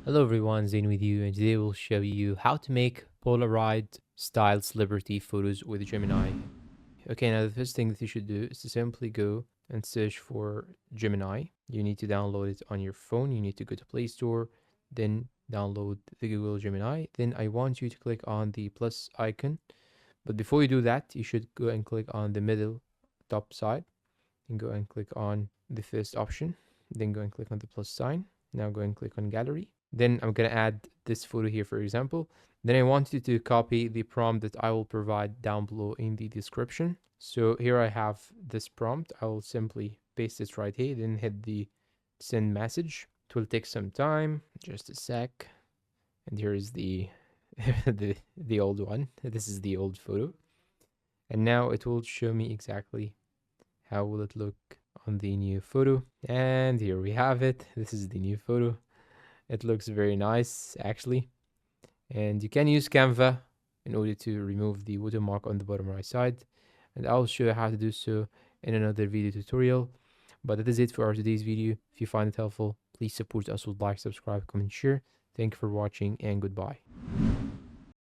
Hello everyone, Zane with you, and today we'll show you how to make Polaroid-style celebrity photos with Gemini. Okay, now the first thing that you should do is to simply go and search for Gemini. You need to download it on your phone. You need to go to Play Store, then download the Google Gemini. Then I want you to click on the plus icon. But before you do that, you should go and click on the middle top side and go and click on the first option. Then go and click on the plus sign. Now go and click on gallery. Then I'm going to add this photo here, for example. Then I want you to copy the prompt that I will provide down below in the description. So here I have this prompt. I will simply paste it right here, then hit the send message. It will take some time, just a sec. And here is the the old one. This is the old photo. And now it will show me exactly how will it look on the new photo. And here we have it. This is the new photo. It looks very nice actually. And you can use Canva in order to remove the watermark on the bottom right side. And I'll show you how to do so in another video tutorial. But that is it for our today's video. If you find it helpful, please support us with like, subscribe, comment, share. Thank you for watching and goodbye.